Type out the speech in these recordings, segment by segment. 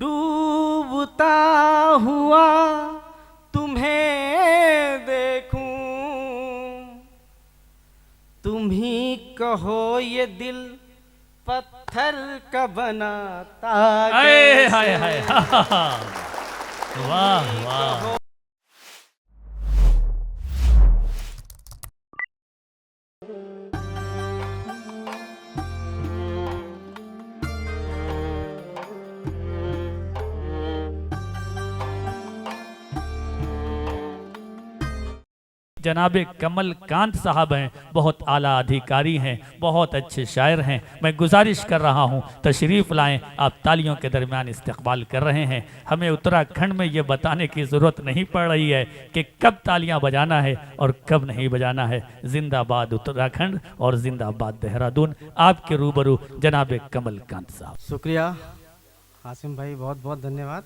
डूबता हुआ तुम्हें देखूं, तुम ही कहो ये दिल पत्थर का बनाता हाय हाय हाय वाह वाह। जनाबे कमल कांत साहब हैं, बहुत आला अधिकारी हैं, बहुत अच्छे शायर हैं। मैं गुजारिश कर रहा हूं तशरीफ़ लाएं। आप तालियों के दरमियान इस्तकबाल कर रहे हैं। हमें उत्तराखंड में ये बताने की ज़रूरत नहीं पड़ रही है कि कब तालियां बजाना है और कब नहीं बजाना है। जिंदाबाद उत्तराखंड और जिंदाबाद देहरादून। आपके रूबरू जनाबे कमल कांत साहब। शुक्रिया हासिम भाई, बहुत बहुत धन्यवाद।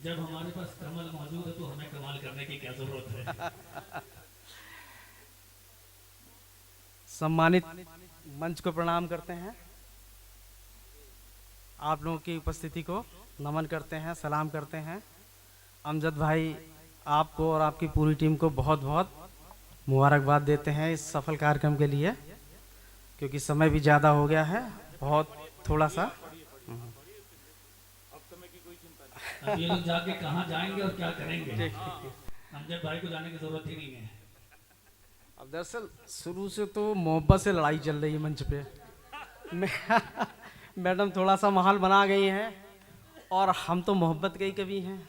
जब हमारे पास कमल मौजूद है तो हमें कमाल करने की क्या जरूरत है। सम्मानित मंच को प्रणाम करते हैं, आप लोगों की उपस्थिति को नमन करते हैं, सलाम करते हैं। अमजद भाई, आपको और आपकी पूरी टीम को बहुत बहुत मुबारकबाद देते हैं इस सफल कार्यक्रम के लिए, क्योंकि समय भी ज़्यादा हो गया है, बहुत थोड़ा सा। अब ये लोग जाके कहाँ जाएंगे और क्या करेंगे, अमजद भाई को जाने की जरूरत ही नहीं है। अब दरअसल शुरू से तो मोहब्बत से लड़ाई चल रही है मंच पे। मैडम थोड़ा सा माहौल बना गई हैं और हम तो मोहब्बत के ही कवि हैं,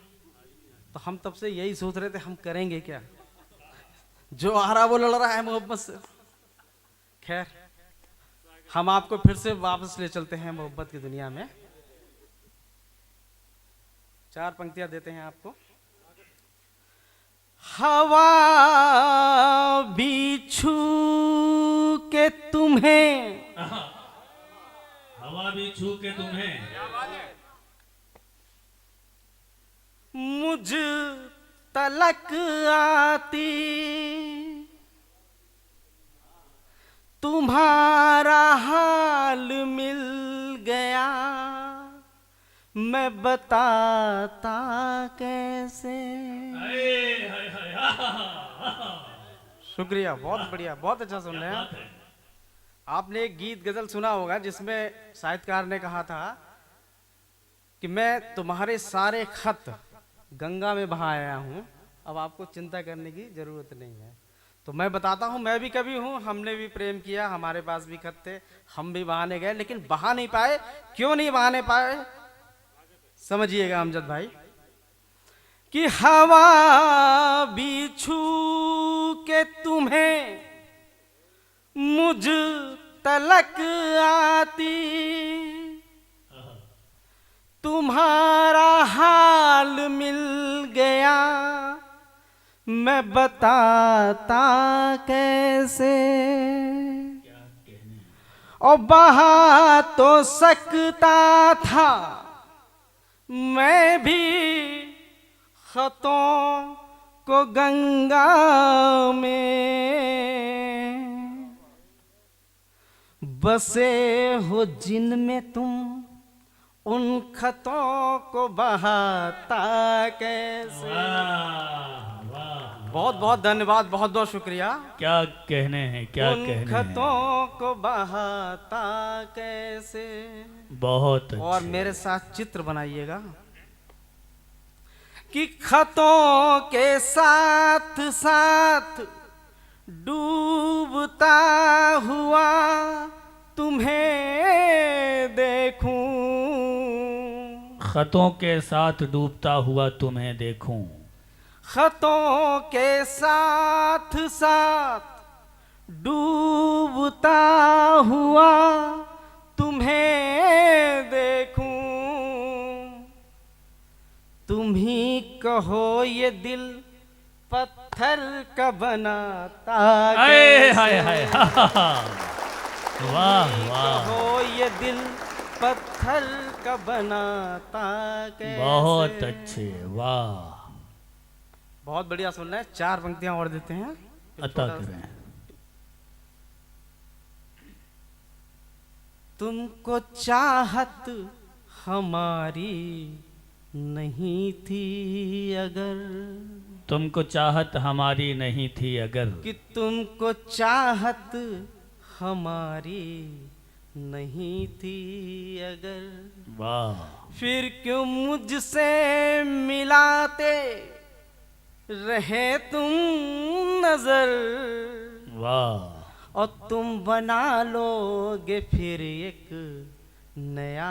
तो हम तब से यही सोच रहे थे हम करेंगे क्या। जो आ रहा वो लड़ रहा है मोहब्बत से। खैर, हम आपको फिर से वापस ले चलते हैं मोहब्बत की दुनिया में। चार पंक्तियां देते हैं आपको। हवा भी छू के तुम्हें, हवा भी छू के तुम्हें, मुझ तलक आती, तुम्हारा हाल मिल गया, मैं बताता कैसे। शुक्रिया, बहुत बढ़िया, बहुत अच्छा सुन रहे हैं। आपने एक गीत गजल सुना होगा जिसमें साहित्यकार ने कहा था कि मैं तुम्हारे सारे खत गंगा में बहा आया हूं, अब आपको चिंता करने की जरूरत नहीं है। तो मैं बताता हूं, मैं भी कवि हूं, हमने भी प्रेम किया, हमारे पास भी खत थे, हम भी बहाने गए, लेकिन बहा नहीं पाए। क्यों नहीं बहाने पाए, समझिएगा अमजद भाई। कि हवा भी छू के तुम्हें मुझ तलक आती, तुम्हारा हाल मिल गया, मैं बताता कैसे। और बहा तो सकता था मैं भी खतों को गंगा में, बसे हो जिनमें तुम उन खतों को बहाता कैसे। बहुत बहुत धन्यवाद, बहुत बहुत शुक्रिया। क्या कहने हैं, क्या उन कहने हैं। खतों को बहाता कैसे। बहुत और अच्छे। मेरे साथ चित्र बनाइएगा कि खतों के साथ साथ डूबता हुआ तुम्हें देखूं, खतों के साथ डूबता हुआ तुम्हें देखूं, खतों के साथ साथ डूबता हुआ तुम्हें देखूं, तुम ही कहो ये दिल पत्थर का बनाता हाय हाय कैसे। हाय वाह वाह, कहो ये दिल पत्थर का बनाता कैसे। बहुत अच्छे, वाह। बहुत बढ़िया सुन रहे हैं। चार पंक्तियां और देते हैं, अता करें। तुमको चाहत हमारी नहीं थी अगर, तुमको चाहत हमारी नहीं थी अगर, कि तुमको चाहत हमारी नहीं थी अगर, वाह फिर क्यों मुझसे मिलाते रहे तुम नजर, वाह और तुम बना लोगे फिर एक नया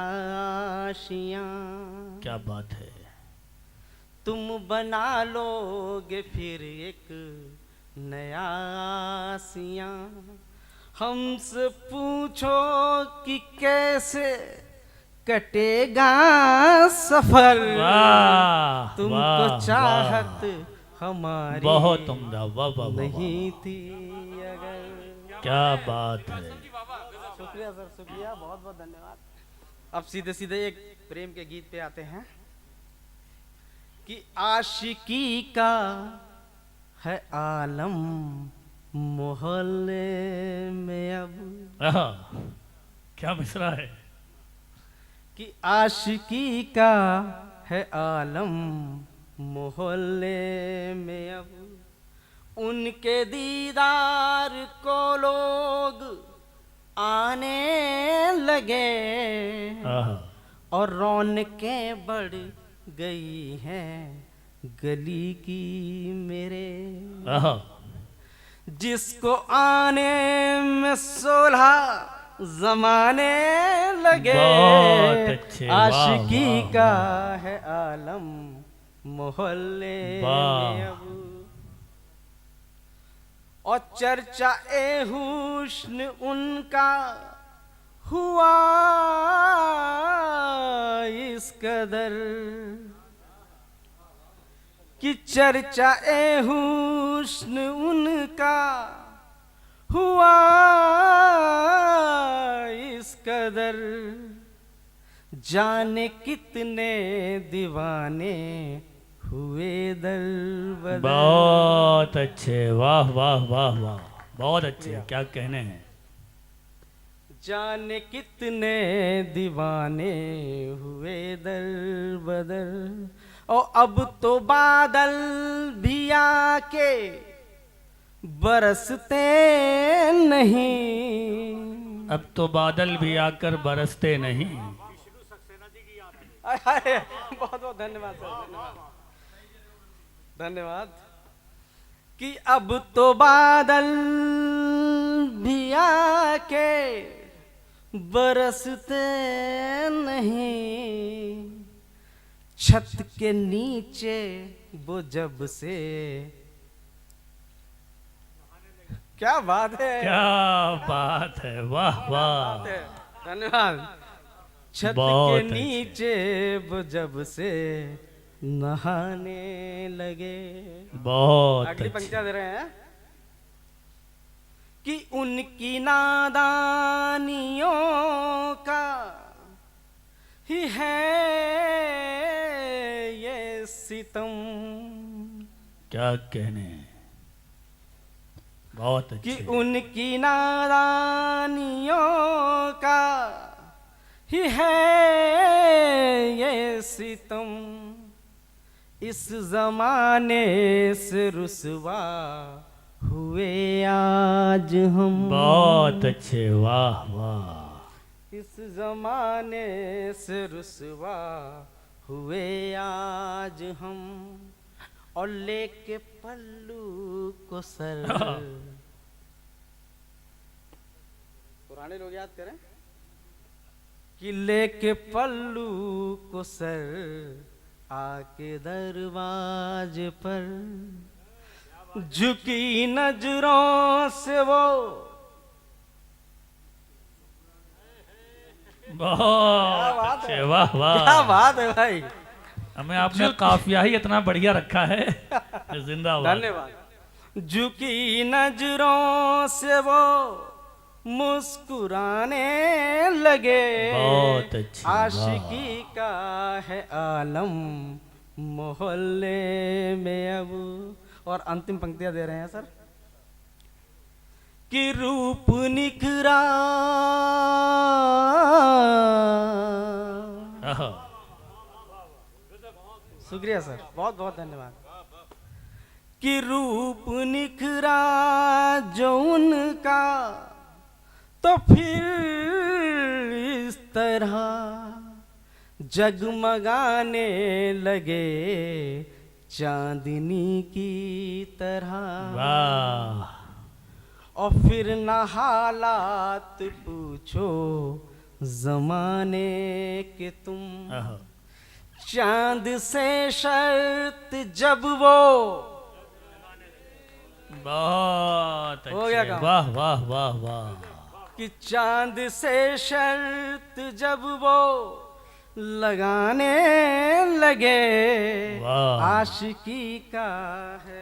आशियां। क्या बात है। तुम बना लोगे फिर एक नया आशियां। हमसे पूछो कि कैसे कटेगा सफर, वाह तुमको वाह, चाहत वाह। हमारी बहुत उम्दा, वाह वाह वाह, नहीं थी अगर। क्या बात है। शुक्रिया सर, शुक्रिया, बहुत बहुत धन्यवाद। अब सीधे सीधे एक प्रेम के गीत पे आते हैं कि आशिकी का है आलम मोहल्ले में अब, आहा, क्या मिसरा है। कि आशिकी का है आलम मोहल्ले में अब, उनके दीदार को लोग आने लगे, आहा, और रौनकें बढ़ गई हैं गली की मेरे। आहा, जिसको आने में 16 जमाने लगे, बहुत अच्छे, वाह, आशिकी वाह, का वाह। है आलम मोहल्ले वाह। में अब, और चर्चा ए हुस्न उनका हुआ इस कदर, कि चर्चा ए हुस्न उनका हुआ इस कदर, जाने कितने दीवाने हुए दर बदर। बहुत अच्छे, वाह वाह वाह वाह, बहुत अच्छे, क्या कहने हैं। जाने कितने दीवाने हुए दर बदर, और अब तो बादल भी आके बरसते नहीं, अब तो बादल भी आकर बरसते नहीं। बहुत बहुत धन्यवाद सर, धन्यवाद धन्यवाद। कि अब तो बादल भी आके बरसते नहीं, छत के नीचे वो जब से, क्या बात है, क्या बात है, वाह वाह, धन्यवाद। छत बहुत के अच्छे। नीचे वो जब से नहाने लगे। बहुत अगली अच्छे। पंक्तियां दे रहे हैं कि उनकी नादानियों का ही है ये सितम, क्या कहने हैं, बहुत कि अच्छे। उनकी नादानियों का ही है ये सितम, इस जमाने से रुसवा हुए आज हम। बहुत अच्छे, वाह वाह, इस जमाने से रुसवा हुए आज हम, और लेके पल्लू को सर। पुराने लोग याद करें कि लेके पल्लू को सर, आके दरवाजे पर झुकी नजरों से वो, बहुत अच्छे, वाह वाह, क्या बात है भाई, हमें आपने काफिया ही इतना बढ़िया रखा है। जिंदाबाद। धन्यवाद। झुकी नजरों से वो मुस्कुराने लगे, बहुत अच्छी, आशिकी का है आलम मोहल्ले में अब। और अंतिम पंक्तियां दे रहे हैं सर कि रूप निखरा शुक्रिया सर, बहुत बहुत धन्यवाद। कि रूप निखरा जो उनका तो फिर इस तरह जगमगाने लगे चांदनी की तरह। वाह। और फिर न हालात पूछो जमाने के तुम, चांद से शर्त जब वो बहुत हो गया अच्छे। काम। वाह वाह वाह वाह। कि चांद से शर्त जब वो लगाने लगे वाह। आशिकी का है